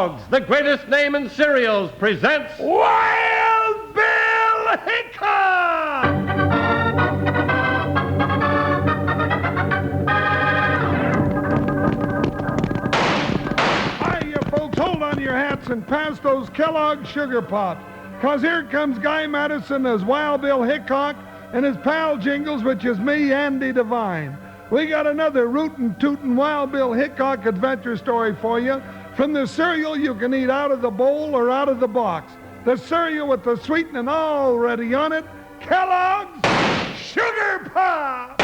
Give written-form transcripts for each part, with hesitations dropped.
Kellogg's, the greatest name in cereals, presents Wild Bill Hickok! Hi, you folks, hold on to your hats and pass those Kellogg's Sugar Pops, because here comes Guy Madison as Wild Bill Hickok and his pal Jingles, which is me, Andy Devine. We got another rootin' tootin' Wild Bill Hickok adventure story for you from the cereal you can eat out of the bowl or out of the box. The cereal with the sweetening already on it, Kellogg's Sugar Pops!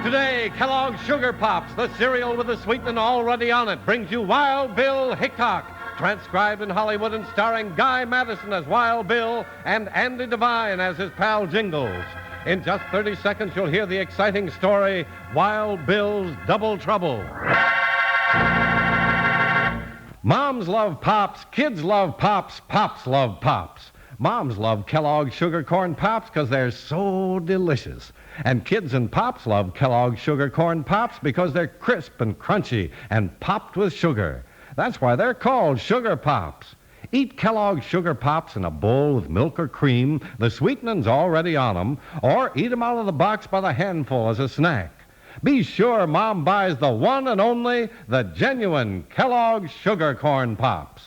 Today, Kellogg's Sugar Pops, the cereal with the sweetening already on it, brings you Wild Bill Hickok, transcribed in Hollywood and starring Guy Madison as Wild Bill and Andy Devine as his pal Jingles. In just 30 seconds, you'll hear the exciting story, Wild Bill's Double Trouble. Moms love Pops, kids love Pops, Pops love Pops. Moms love Kellogg's Sugar Corn Pops because they're so delicious. And kids and Pops love Kellogg's Sugar Corn Pops because they're crisp and crunchy and popped with sugar. That's why they're called Sugar Pops. Eat Kellogg's Sugar Pops in a bowl with milk or cream. The sweetening's already on them. Or eat them out of the box by the handful as a snack. Be sure Mom buys the one and only, the genuine Kellogg's Sugar Corn Pops.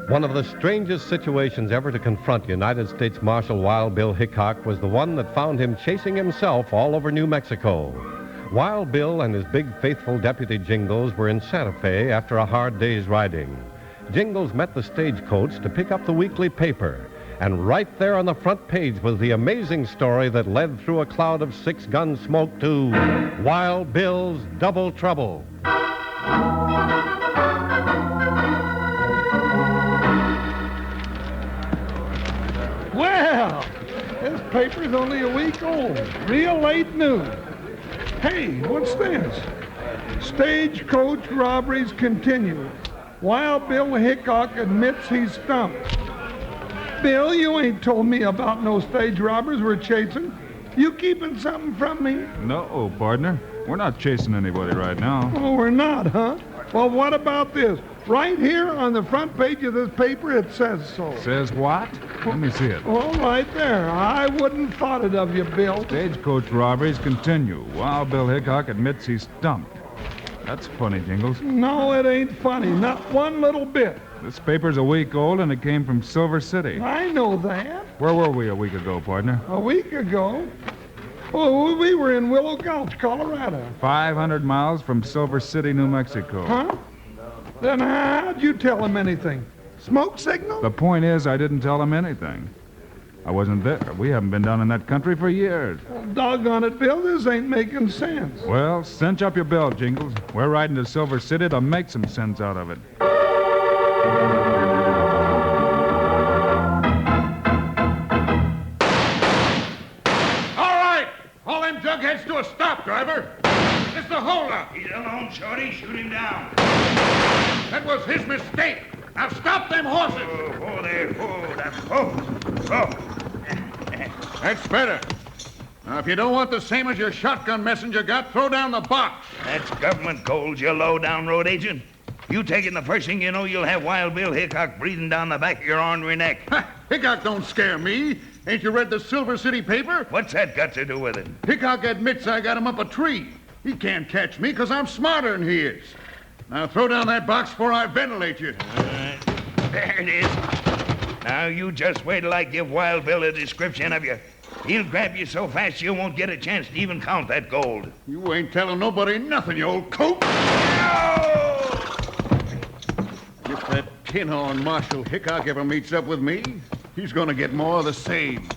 One of the strangest situations ever to confront United States Marshal Wild Bill Hickok was the one that found him chasing himself all over New Mexico. Wild Bill and his big, faithful deputy Jingles were in Santa Fe after a hard day's riding. Jingles met the stagecoach to pick up the weekly paper, and right there on the front page was the amazing story that led through a cloud of six-gun smoke to Wild Bill's Double Trouble. Well, this paper's only a week old. Real late news. Hey, what's this? Stagecoach robberies continue. Wild Bill Hickok admits he's stumped. Bill, you ain't told me about no stage robbers we're chasing. You keeping something from me? No, partner. We're not chasing anybody right now. Oh, we're not, huh? Well, what about this? Right here on the front page of this paper, it says so. Says what? Let me see it. Well, right there. I wouldn't thought it of you, Bill. Stagecoach robberies continue. Wild Bill Hickok admits he's stumped. That's funny, Jingles. No, it ain't funny. Not one little bit. This paper's a week old, and it came from Silver City. I know that. Where were we a week ago, partner? A week ago? Oh, we were in Willow Gulch, Colorado. 500 miles from Silver City, New Mexico. Huh? Then how'd you tell him anything? Smoke signal? The point is, I didn't tell him anything. I wasn't there. We haven't been down in that country for years. Well, doggone it, Bill, this ain't making sense. Well, cinch up your belt, Jingles. We're riding to Silver City to make some sense out of it. All right! All them jugheads to a stop, driver. It's the holdup. He's alone, Shorty. Shoot him down. That was his mistake. Now stop them horses. Oh, there. Oh, that's... Oh. That's better. Now, if you don't want the same as your shotgun messenger got, throw down the box. That's government gold, you low-down road agent. You take it, the first thing you know, you'll have Wild Bill Hickok breathing down the back of your ornery neck. Ha! Hickok don't scare me. Ain't you read the Silver City paper? What's that got to do with it? Hickok admits I got him up a tree. He can't catch me because I'm smarter than he is. Now, throw down that box before I ventilate you. There it is. Now, you just wait till I give Wild Bill a description of you. He'll grab you so fast you won't get a chance to even count that gold. You ain't telling nobody nothing, you old coot. No! If that tin-horn Marshal Hickok ever meets up with me, he's going to get more of the same.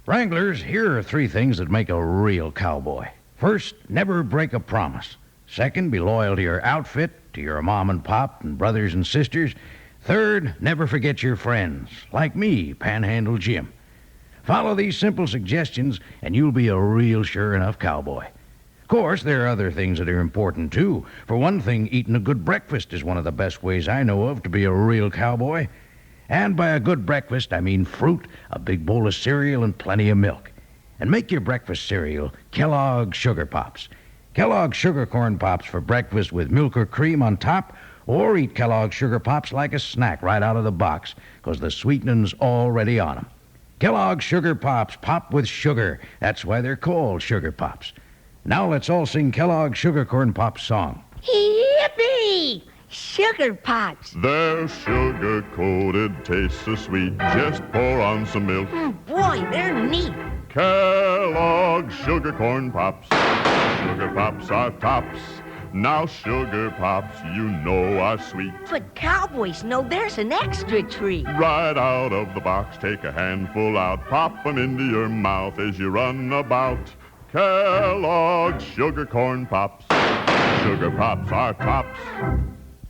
Wranglers, here are 3 things that make a real cowboy. First, never break a promise. Second, be loyal to your outfit, to your mom and pop and brothers and sisters. Third, never forget your friends, like me, Panhandle Jim. Follow these simple suggestions, and you'll be a real sure enough cowboy. course, there are other things that are important, too. For one thing, eating a good breakfast is one of the best ways I know of to be a real cowboy. And by a good breakfast, I mean fruit, a big bowl of cereal, and plenty of milk. And make your breakfast cereal Kellogg's Sugar Pops. Kellogg's Sugar Corn Pops for breakfast with milk or cream on top, or eat Kellogg's Sugar Pops like a snack right out of the box, 'cause the sweetening's already on 'em. Kellogg's Sugar Pops, pop with sugar. That's why they're called Sugar Pops. Now let's all sing Kellogg's Sugar Corn Pops song. Yippee! Sugar Pops. They're sugar-coated, taste so sweet. Just pour on some milk. Oh, boy, they're neat. Kellogg's Sugar Corn Pops. Sugar Pops are tops. Now Sugar Pops, you know are sweet. But cowboys know there's an extra treat. Right out of the box, take a handful out. Pop 'em into your mouth as you run about. Kellogg's Sugar Corn Pops. Sugar Pops are tops.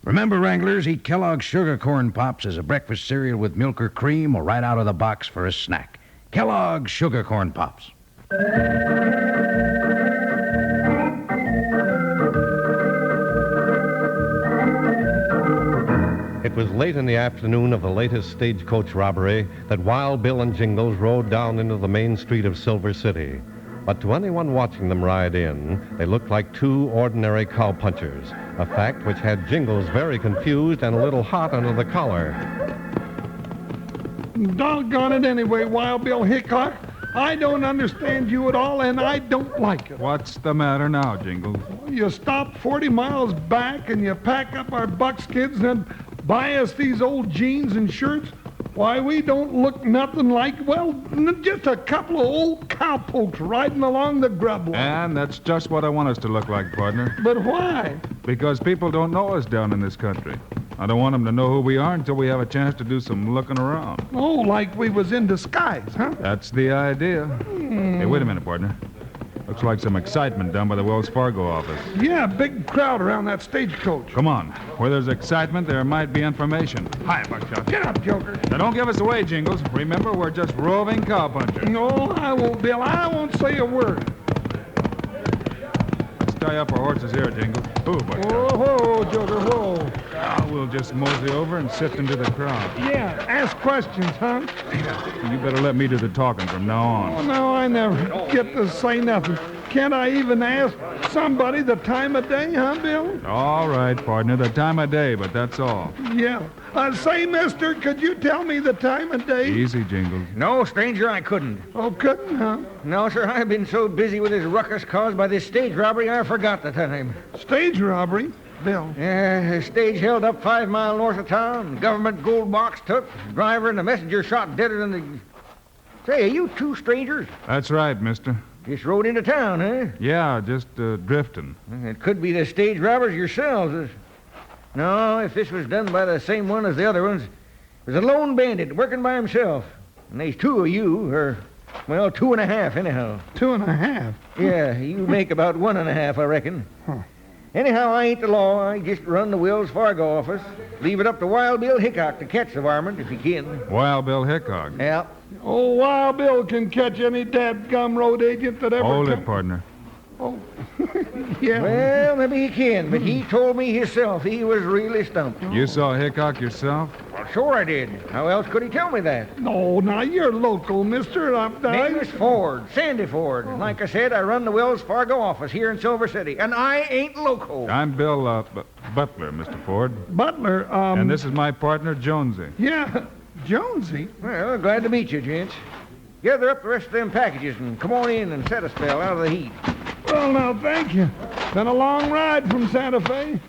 Remember, Wranglers, eat Kellogg's Sugar Corn Pops as a breakfast cereal with milk or cream, or right out of the box for a snack. Kellogg's Sugar Corn Pops. It was late in the afternoon of the latest stagecoach robbery that Wild Bill and Jingles rode down into the main street of Silver City. But to anyone watching them ride in, they looked like two ordinary cowpunchers, a fact which had Jingles very confused and a little hot under the collar. Doggone it anyway, Wild Bill Hickok. I don't understand you at all, and I don't like it. What's the matter now, Jingles? You stop 40 miles back and you pack up our buckskins and buy us these old jeans and shirts. Why, we don't look nothing like, well, just a couple of old cowpokes riding along the grub line. And that's just what I want us to look like, partner. But why? Because people don't know us down in this country. I don't want them to know who we are until we have a chance to do some looking around. Oh, like we was in disguise, huh? That's the idea. Hey, wait a minute, partner. Looks like some excitement down by the Wells Fargo office. Yeah, big crowd around that stagecoach. Come on. Where there's excitement, there might be information. Hi, Buckshot. Get up, Joker. Now, don't give us away, Jingles. Remember, we're just roving cowpunchers. No, I won't, Bill. I won't say a word. Let's tie up our horses here, Jingles. Ooh, Buckshot. Whoa, whoa, Joker, whoa. Now we'll just mosey over and sift into the crowd. Yeah, ask questions, huh? You better let me do the talking from now on. Oh, no, I never get to say nothing. Can't I even ask somebody the time of day, huh, Bill? All right, partner, the time of day, but that's all. Yeah. Say, mister, could you tell me the time of day? Easy, Jingles. No, stranger, I couldn't. Oh, couldn't, huh? No, sir, I've been so busy with this ruckus caused by this stage robbery, I forgot the time. Stage robbery? Bill. The stage held up 5 miles north of town. Government gold box took. Driver and the messenger shot deader than the... Say, are you two strangers? That's right, mister. Just rode into town, huh? Yeah, just drifting. It could be the stage robbers yourselves. No, if this was done by the same one as the other ones, it was a lone bandit working by himself. And there's two of you, or, well, 2.5 anyhow. 2.5? Yeah, you make about 1.5, I reckon. Huh. Anyhow, I ain't the law. I just run the Wells Fargo office. Leave it up to Wild Bill Hickok to catch the varmint if he can. Wild Bill Hickok. Yeah. Oh, Wild Bill can catch any dadgum road agent that ever... Hold it, partner. Oh, yeah. Well, maybe he can, but he told me himself he was really stumped. You saw Hickok yourself? Well, sure I did. How else could he tell me that? No, now you're local, mister. Name is Ford, Sandy Ford. Like I said, I run the Wells Fargo office here in Silver City, and I ain't local. I'm Bill Butler, Mr. Ford. Butler, And this is my partner, Jonesy. Yeah, Jonesy. Well, glad to meet you, gents. Gather up the rest of them packages and come on in and set a spell out of the heat. Well, now, thank you. Been a long ride from Santa Fe.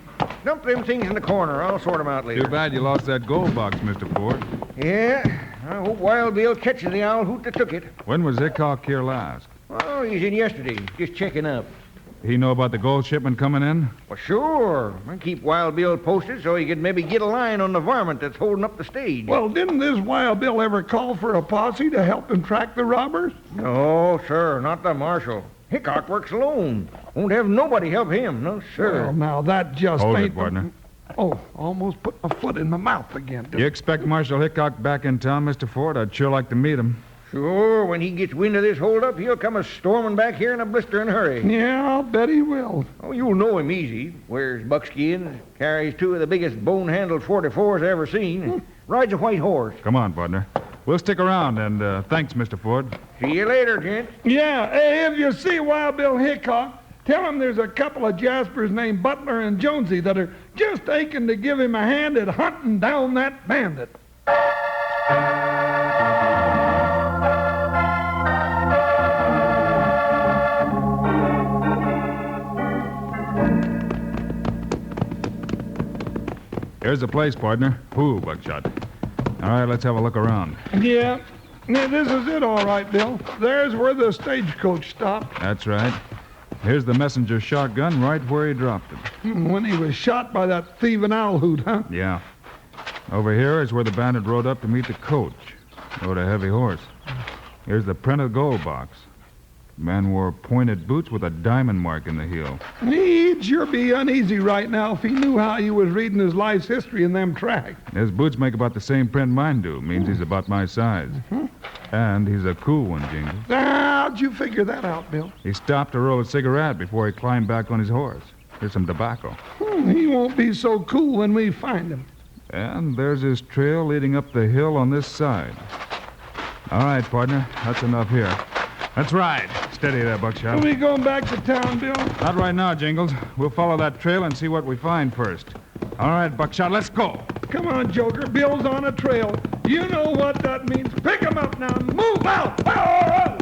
Dump them things in the corner. I'll sort them out later. Too bad you lost that gold box, Mr. Ford. Yeah, I hope Wild Bill catches the owl hoot that took it. When was Hickok here last? Oh, he's in yesterday, just checking up. He know about the gold shipment coming in? Well, sure. I keep Wild Bill posted so he could maybe get a line on the varmint that's holding up the stage. Well, didn't this Wild Bill ever call for a posse to help him track the robbers? No, sir, not the marshal. Hickok works alone. Won't have nobody help him, no, sir. Well, now, that just Hold ain't... it, partner. Oh, almost put my foot in my mouth again. You expect Marshal Hickok back in town, Mr. Ford? I'd sure like to meet him. Sure, when he gets wind of this holdup, he'll come a-storming back here in a blistering hurry. Yeah, I'll bet he will. Oh, you'll know him easy. Wears buckskins, carries two of the biggest bone-handled 44s I ever seen, rides a white horse. Come on, partner. We'll stick around, and thanks, Mr. Ford. See you later, gent. Yeah, hey, if you see Wild Bill Hickok, tell him there's a couple of Jaspers named Butler and Jonesy that are just aching to give him a hand at hunting down that bandit. Here's the place, partner. Ooh, Buckshot. All right, let's have a look around. Yeah, this is it all right, Bill. There's where the stagecoach stopped. That's right. Here's the messenger's shotgun right where he dropped it. When he was shot by that thieving owl hoot, huh? Yeah. Over here is where the bandit rode up to meet the coach. Rode a heavy horse. Here's the printed gold box. The man wore pointed boots with a diamond mark in the heel. He'd sure be uneasy right now if he knew how you was reading his life's history in them tracks. His boots make about the same print mine do. Means he's about my size. And he's a cool one, Jingles. How'd you figure that out, Bill? He stopped to roll a cigarette before he climbed back on his horse. Here's some tobacco. He won't be so cool when we find him. And there's his trail leading up the hill on this side. All right, partner. That's enough here. Let's ride. Steady there, Buckshot. Are we going back to town, Bill? Not right now, Jingles. We'll follow that trail and see what we find first. All right, Buckshot, let's go. Come on, Joker. Bill's on a trail. You know what that means. Pick him up now. Move out. Oh!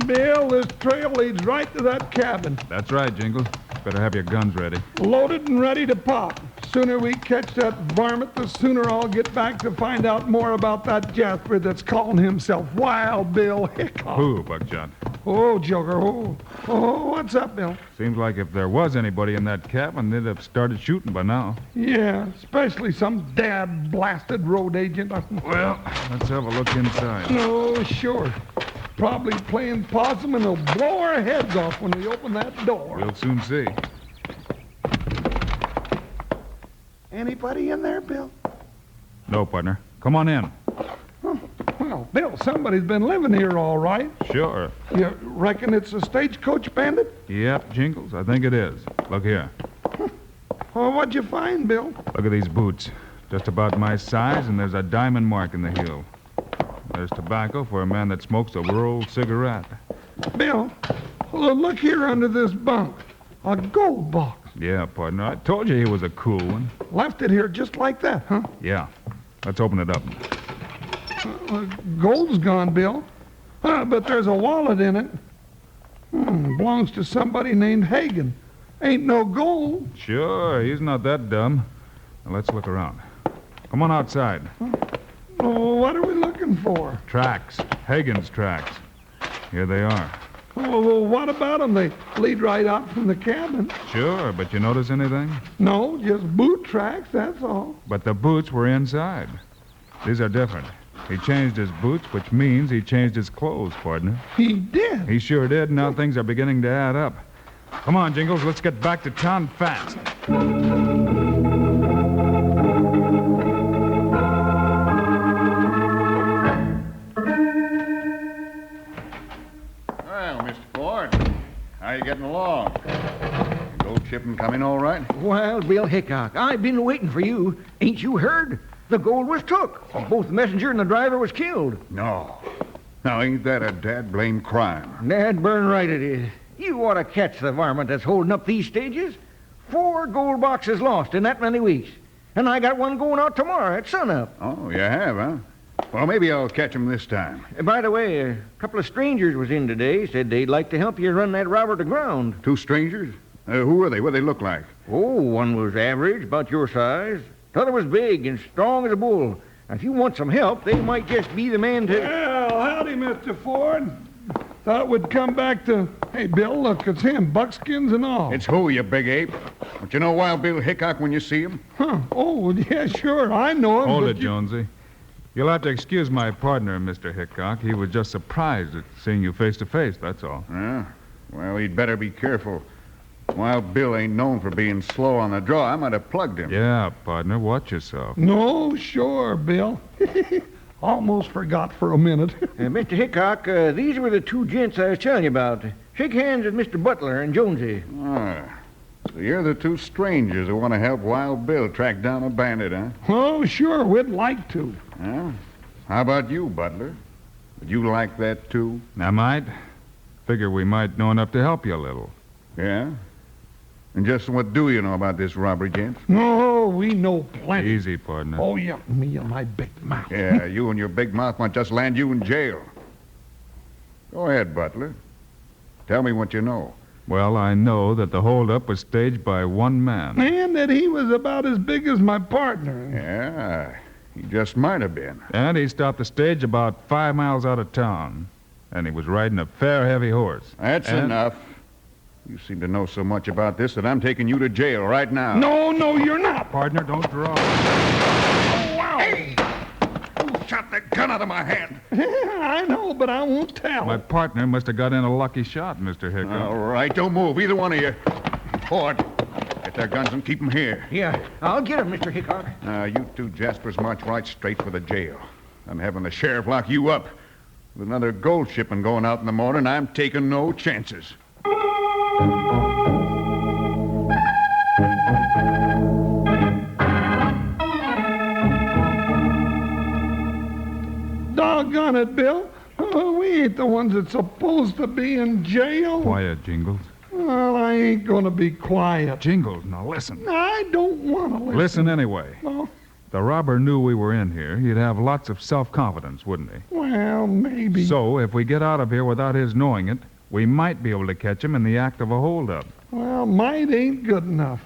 Bill, this trail leads right to that cabin. That's right, Jingles. Better have your guns ready. Loaded and ready to pop. Sooner we catch that varmint, the sooner I'll get back to find out more about that Jasper that's calling himself Wild Bill Hickok. Who, Buckshot? Oh, Joker. Oh, what's up, Bill? Seems like if there was anybody in that cabin, they'd have started shooting by now. Yeah, especially some dad-blasted road agent. Well, let's have a look inside. No, sure. Probably playing possum, and they'll blow our heads off when we open that door. We'll soon see. Anybody in there, Bill? No, partner. Come on in. Well, Bill, somebody's been living here all right. Sure. You reckon it's a stagecoach bandit? Yep, Jingles, I think it is. Look here. Oh, what'd you find, Bill? Look at these boots. Just about my size, and there's a diamond mark in the heel. There's tobacco for a man that smokes a rolled cigarette. Bill, look here under this bunk. A gold box. Yeah, partner. I told you he was a cool one. Left it here just like that, huh? Yeah. Let's open it up. Gold's gone, Bill. But there's a wallet in it. Belongs to somebody named Hagen. Ain't no gold. Sure, he's not that dumb. Now, let's look around. Come on outside. Oh, what are we looking for? Tracks. Hagen's tracks. Here they are. Oh, well, what about them? They lead right out from the cabin. Sure, but you notice anything? No, just boot tracks, that's all. But the boots were inside. These are different. He changed his boots, which means he changed his clothes, partner. He did? He sure did, and now things are beginning to add up. Come on, Jingles, let's get back to town fast. Well, Mr. Ford, how you getting along? Gold shipping coming all right? Wild Bill Hickok, I've been waiting for you. Ain't you heard? The gold was took. Both the messenger and the driver was killed. No. Now, ain't that a dad-blame crime? Dad burn right it is. You ought to catch the varmint that's holding up these stages. 4 gold boxes lost in that many weeks. And I got one going out tomorrow at sunup. Oh, you have, huh? Well, maybe I'll catch him this time. By the way, a couple of strangers was in today. Said they'd like to help you run that robber to ground. 2 strangers? Who are they? What do they look like? Oh, one was average, about your size. The other was big and strong as a bull. Now, if you want some help, they might just be the man to... Well, howdy, Mr. Ford. Thought we'd come back to... Hey, Bill, look, it's him, buckskins and all. It's who, you big ape? Don't you know Wild Bill Hickok when you see him? Huh. Oh, yeah, sure, I know him. Hold but it, Jonesy. You'll have to excuse my partner, Mr. Hickok. He was just surprised at seeing you face to face, that's all. Yeah. Well, he'd better be careful. Wild Bill ain't known for being slow on the draw. I might have plugged him. Yeah, partner, watch yourself. No, sure, Bill. Almost forgot for a minute. Mr. Hickok, these were the two gents I was telling you about. Shake hands with Mr. Butler and Jonesy. Ah, so you're the two strangers who want to help Wild Bill track down a bandit, huh? Oh, sure, we'd like to. Well, how about you, Butler? Would you like that, too? I might. Figure we might know enough to help you a little. Yeah? And just what do you know about this robbery, gents? No, we know plenty. Easy, partner. Oh, yeah, me and my big mouth. Yeah, you and your big mouth might just land you in jail. Go ahead, Butler. Tell me what you know. Well, I know that the holdup was staged by one man. And that he was about as big as my partner. Yeah, he just might have been. And he stopped the stage about 5 miles out of town. And he was riding a fair heavy horse. That's enough. You seem to know so much about this that I'm taking you to jail right now. No, you're not. Partner, don't draw. Oh, wow! Hey! Who shot that gun out of my hand? I know, but I won't tell. My partner must have got in a lucky shot, Mr. Hickok. All right, don't move, either one of you. Ford, get their guns and keep them here. Yeah, I'll get him, Mr. Hickok. Now, you two Jaspers march right straight for the jail. I'm having the sheriff lock you up. With another gold shipment going out in the morning, I'm taking no chances. Doggone it, Bill. We ain't the ones that's supposed to be in jail. Quiet, Jingles. Well, I ain't going to be quiet. Jingles, now listen. I don't want to listen. Listen anyway. Oh, The robber knew we were in here. He'd have lots of self-confidence, wouldn't he? well, maybe. So, if we get out of here without his knowing it, we might be able to catch him in the act of a holdup. Well, might ain't good enough.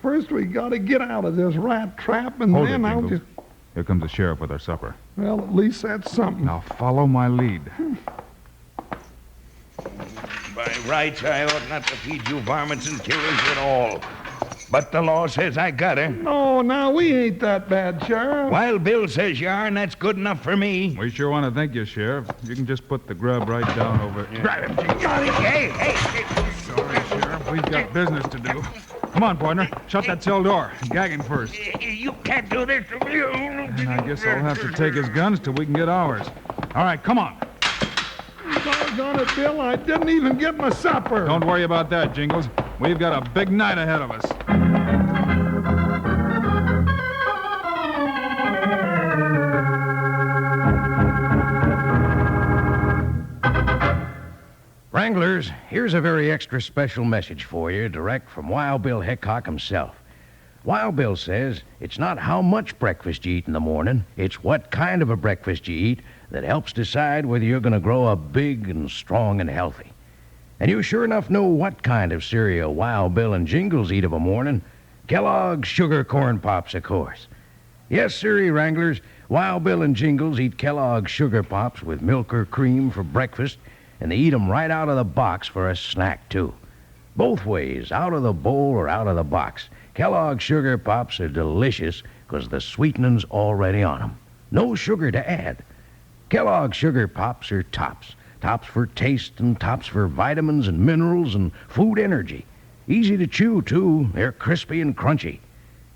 First, we got to get out of this rat trap, and Hold then it, I'll Jingles. just... Here comes the sheriff with our supper. Well, at least that's something. Now, follow my lead. By rights, I ought not to feed you varmints and killers at all. But the law says I gotta. No, now, we ain't that bad, Sheriff. Wild Bill says you are, and that's good enough for me. We sure want to thank you, Sheriff. You can just put the grub right down over... Grab him, Jingles. Hey. Sorry, Sheriff. We've got business to do. Come on, partner. Shut that cell door. Gag him first. You can't do this to me. And I guess I'll have to take his guns till we can get ours. All right, come on. Doggone it, Bill, I didn't even get my supper. Don't worry about that, Jingles. We've got a big night ahead of us. Wranglers, here's a very extra special message for you, direct from Wild Bill Hickok himself. Wild Bill says it's not how much breakfast you eat in the morning, it's what kind of a breakfast you eat that helps decide whether you're going to grow up big and strong and healthy. And you sure enough know what kind of cereal Wild Bill and Jingles eat of a morning. Kellogg's Sugar Corn Pops, of course. Yes, sirree, Wranglers, Wild Bill and Jingles eat Kellogg's Sugar Pops with milk or cream for breakfast, and they eat 'em right out of the box for a snack, too. Both ways, out of the bowl or out of the box, Kellogg's Sugar Pops are delicious because the sweetening's already on 'em. No sugar to add. Kellogg's Sugar Pops are tops. Tops for taste and tops for vitamins and minerals and food energy. Easy to chew, too. They're crispy and crunchy.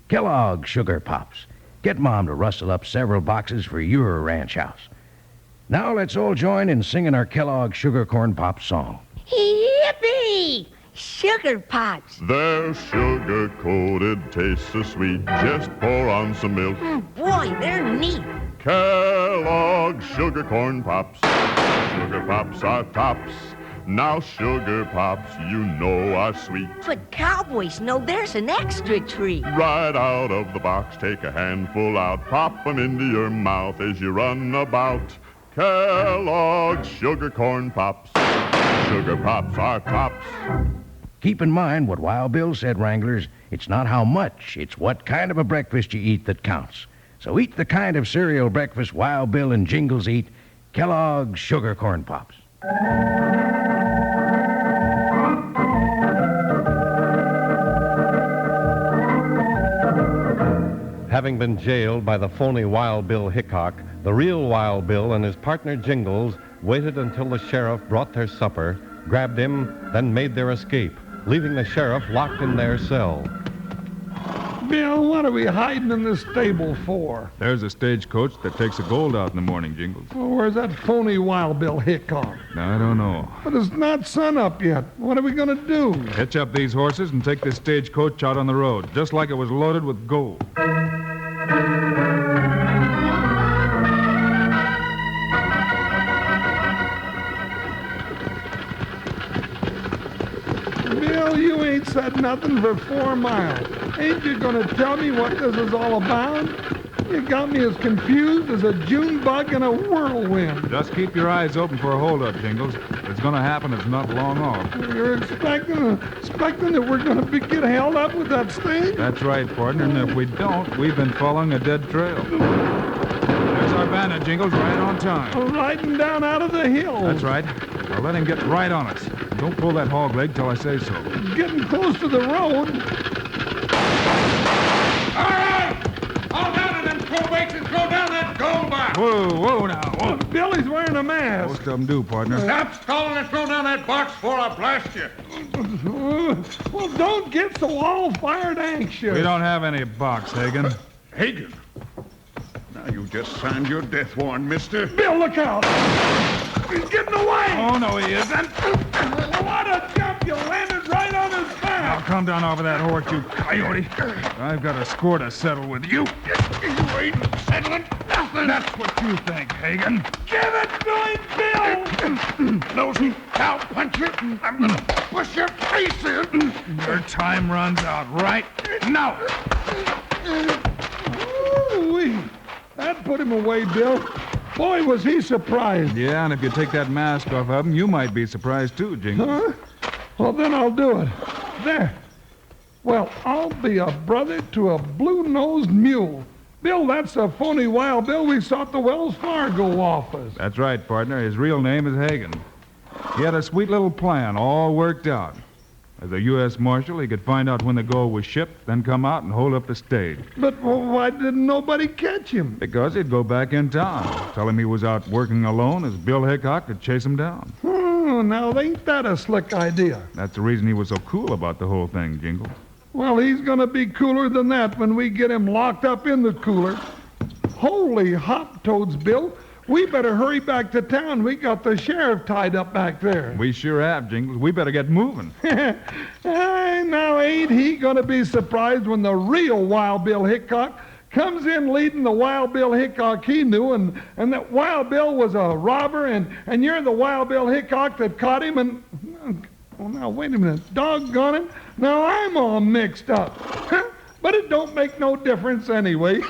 Kellogg's Sugar Pops. Get Mom to rustle up several boxes for your ranch house. Now let's all join in singing our Kellogg's Sugar Corn Pop song. Yippee! Sugar Pops. They're sugar-coated, taste so sweet. Just pour on some milk. Boy, they're neat. Kellogg's Sugar Corn Pops. Sugar Pops are tops. Now Sugar Pops, you know, are sweet. But cowboys know there's an extra treat. Right out of the box, take a handful out. Pop 'em into your mouth as you run about. Kellogg's Sugar Corn Pops. Sugar Pops are tops. Keep in mind what Wild Bill said, Wranglers. It's not how much, it's what kind of a breakfast you eat that counts. So eat the kind of cereal breakfast Wild Bill and Jingles eat, Kellogg's Sugar Corn Pops. Having been jailed by the phony Wild Bill Hickok, the real Wild Bill and his partner Jingles waited until the sheriff brought their supper grabbed him, then made their escape, leaving the sheriff locked in their cell. Bill, what are we hiding in the stable for? There's a stagecoach that takes the gold out in the morning, Jingles. Well, where's that phony Wild Bill Hickok? I don't know. But it's not sun up yet. What are we going to do? Hitch up these horses and take this stagecoach out on the road, just like it was loaded with gold. Bill, you ain't said nothing for 4 miles. Ain't you going to tell me what this is all about? You got me as confused as a June bug in a whirlwind. Just keep your eyes open for a holdup, Jingles. If it's going to happen, it's not long off. You're expecting that we're going to get held up with that sting? That's right, partner, and if we don't, we've been following a dead trail. There's our bandit, Jingles, right on time. Riding down out of the hills. That's right. Now let him get right on us. Don't pull that hog leg till I say so. Getting close to the road. All right! All down in them crowbaits and throw down that gold box! Whoa now. Whoa. Billy's wearing a mask. Most of them do, partner. Stop stalling and throw down that box before I blast you. Well, don't get so all-fired anxious. We don't have any box, Hagen. Hagen. Now you just signed your death warrant, mister. Bill, look out. He's getting away. Oh, no, he isn't. What a jump. You landed right on his Now, back. come down off of that horse, you coyote. I've got a score to settle with you. You ain't settling nothing. That's what you think, Hagen. Give it to him, Bill. Nosy cowpuncher. I'm gonna push your face in. Your time runs out right now. Ooh-wee. That put him away, Bill. Boy, was he surprised. Yeah, and if you take that mask off of him, you might be surprised too, Jingles. Huh? Well, then I'll do it. There. Well, I'll be a brother to a blue-nosed mule. Bill, that's the phony Wild Bill we saw at the Wells Fargo office. That's right, partner. His real name is Hagen. He had a sweet little plan, all worked out. As a U.S. Marshal, he could find out when the gold was shipped, then come out and hold up the stage. But why didn't nobody catch him? Because he'd go back in town, tell him he was out working alone as Bill Hickok could chase him down. Oh, now, ain't that a slick idea? That's the reason he was so cool about the whole thing, Jingles. Well, he's going to be cooler than that when we get him locked up in the cooler. Holy hop toads, Bill. We better hurry back to town. We got the sheriff tied up back there. We sure have, Jingles. We better get moving. Now, ain't he going to be surprised when the real Wild Bill Hickok comes in leading the Wild Bill Hickok he knew, and that Wild Bill was a robber, and you're the Wild Bill Hickok that caught him, and... Oh, now, wait a minute. Doggone it. Now I'm all mixed up. But it don't make no difference anyway.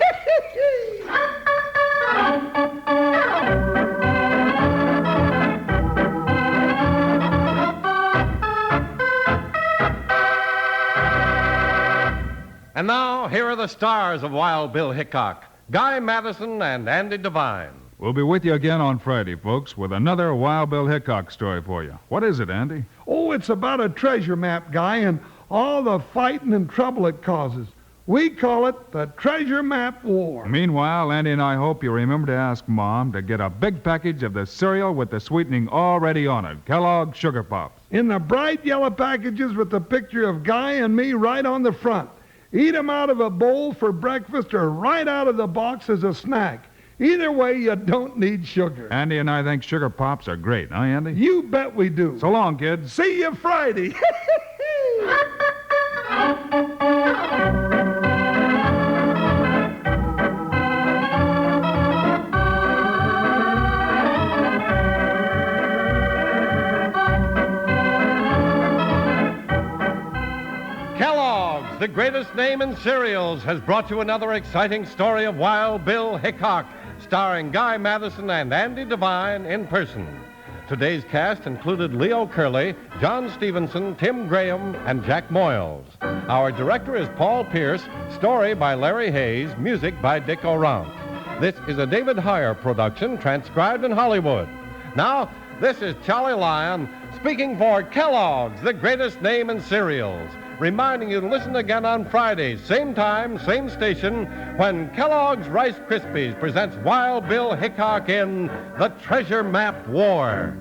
And now, here are the stars of Wild Bill Hickok, Guy Madison and Andy Devine. We'll be with you again on Friday, folks, with another Wild Bill Hickok story for you. What is it, Andy? Oh, it's about a treasure map, Guy, and all the fighting and trouble it causes. We call it the Treasure Map War. Meanwhile, Andy and I hope you remember to ask Mom to get a big package of the cereal with the sweetening already on it, Kellogg's Sugar Pops. In the bright yellow packages with the picture of Guy and me right on the front. Eat 'em out of a bowl for breakfast or right out of the box as a snack. Either way, you don't need sugar. Andy and I think Sugar Pops are great, huh, Andy? You bet we do. So long, kids. See you Friday. Kellogg's, the greatest name in cereals, has brought you another exciting story of Wild Bill Hickok, starring Guy Madison and Andy Devine in person. Today's cast included Leo Curley, John Stevenson, Tim Graham, and Jack Moyles. Our director is Paul Pierce, story by Larry Hayes, music by Dick O'Rourke. This is a David Heyer production, transcribed in Hollywood. Now, this is Charlie Lyon speaking for Kellogg's, the greatest name in cereals, reminding you to listen again on Friday, same time, same station, when Kellogg's Rice Krispies presents Wild Bill Hickok in The Treasure Map War.